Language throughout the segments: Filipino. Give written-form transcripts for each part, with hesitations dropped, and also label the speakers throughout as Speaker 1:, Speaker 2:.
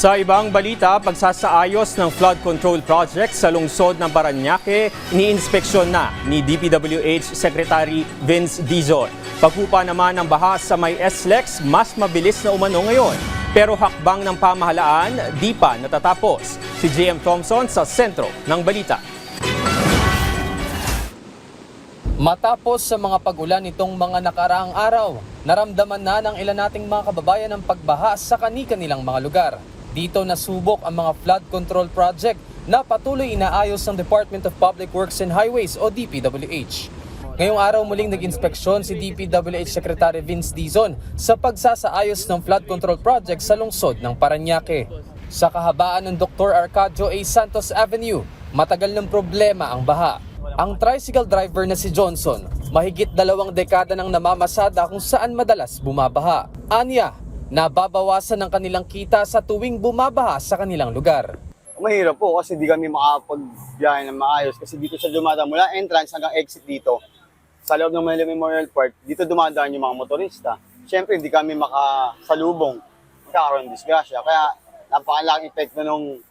Speaker 1: Sa ibang balita, pagsasaayos ng flood control project sa lungsod ng Parañaque, iniinspeksyon na ni DPWH Secretary Vince Dizon. Pagkupa naman ng baha sa may SLEX, mas mabilis na umano ngayon. Pero hakbang ng pamahalaan, di pa natatapos. Si JM Thompson sa sentro ng balita.
Speaker 2: Matapos sa mga pag-ulan nitong mga nakaraang araw, naramdaman na ng ilan nating mga kababayan ang pagbaha sa kani-kanilang mga lugar. Dito nasubok ang mga flood control project na patuloy inaayos ng Department of Public Works and Highways o DPWH. Ngayong araw muling nag-inspeksyon si DPWH Secretary Vince Dizon sa pagsasaayos ng flood control project sa lungsod ng Parañaque. Sa kahabaan ng Dr. Arcadio A. Santos Avenue, matagal ng problema ang baha. Ang tricycle driver na si Johnson, mahigit 2 dekada nang namamasada kung saan madalas bumabaha. Anya, nababawasan ng kanilang kita sa tuwing bumabaha sa kanilang lugar.
Speaker 3: Mahirap po kasi di kami makapagbiyahe ng maayos kasi dito sa dumadaan mula entrance hanggang exit dito sa loob ng Manila Memorial Park, dito dumadaan yung mga motorista. Siyempre hindi kami makasalubong, magkakaroon ng disgrasya. Kaya napakalaking epekto ng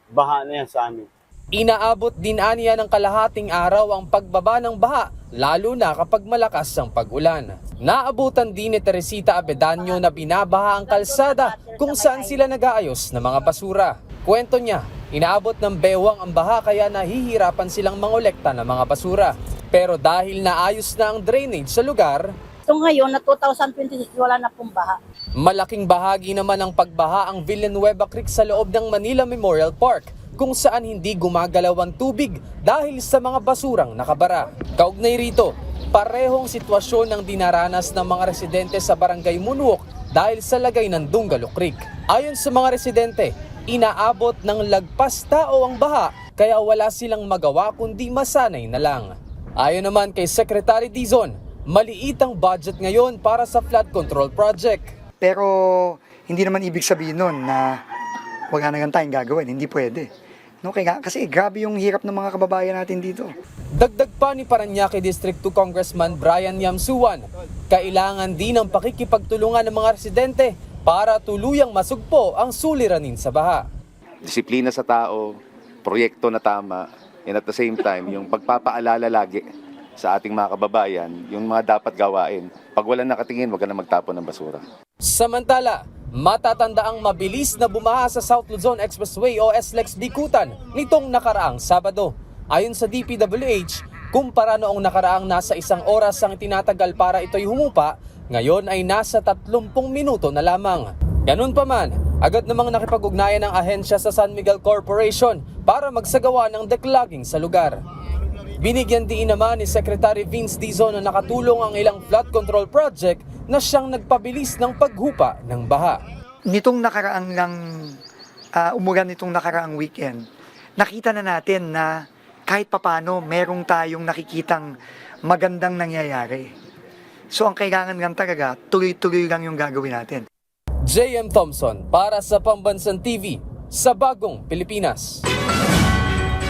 Speaker 3: baha na yan sa amin.
Speaker 2: Inaabot din aniya ng kalahating araw ang pagbaba ng baha, lalo na kapag malakas ang pag-ulan. Naabutan din ni Teresita Abedanyo na binabaha ang kalsada kung saan sila nag-aayos ng mga basura. Kwento niya, inaabot ng bewang ang baha kaya nahihirapan silang mangolekta ng mga basura. Pero dahil naayos na ang drainage sa lugar,
Speaker 4: So ngayon, na 2026, wala na pong baha.
Speaker 2: malaking bahagi naman ng pagbaha ang Villanueva Creek sa loob ng Manila Memorial Park, kung saan hindi gumagalaw ang tubig dahil sa mga basurang nakabara. Kaugnay rito, parehong sitwasyon ang dinaranas ng mga residente sa Barangay Munuok dahil sa lagay ng Dungalo Creek. Ayon sa mga residente, inaabot ng lagpas tao ang baha kaya wala silang magawa kundi masanay na lang. Ayon naman kay Secretary Dizon, maliit ang budget ngayon para sa flood control project.
Speaker 5: Pero hindi naman ibig sabihin nun na wala na lang tayong gagawin. Hindi pwede. No, kasi grabe yung hirap ng mga kababayan natin dito.
Speaker 2: Dagdag pa ni Parañaque District 2 Congressman Brian Yamsuan, kailangan din ng pakikipagtulungan ng mga residente para tuluyang masugpo ang suliranin sa baha.
Speaker 6: Disiplina sa tao, proyekto na tama, and at the same time, yung pagpapaalala lagi sa ating mga kababayan, yung mga dapat gawain. Pag walang nakatingin, wag ka na magtapon ng basura.
Speaker 2: Samantala, matatandaang mabilis na bumaha sa South Luzon Expressway o SLEX Bikutan nitong nakaraang Sabado. Ayon sa DPWH, kumpara noong nakaraang nasa 1 oras ang tinatagal para ito'y humupa, ngayon ay nasa 30 minuto na lamang. Ganun pa man, agad namang nakipag-ugnayan ng ahensya sa San Miguel Corporation para magsagawa ng declogging sa lugar. Binigyan din naman ni Secretary Vince Dizon na nakatulong ang ilang flood control project na siyang nagpabilis ng paghupa ng baha.
Speaker 5: Nitong nakaraang lang, umulan nitong nakaraang weekend, nakita na natin na kahit papano merong tayong nakikitang magandang nangyayari. So ang kailangan lang talaga, tuloy-tuloy lang yung gagawin natin.
Speaker 2: JM Thompson para sa Pambansang TV sa Bagong Pilipinas.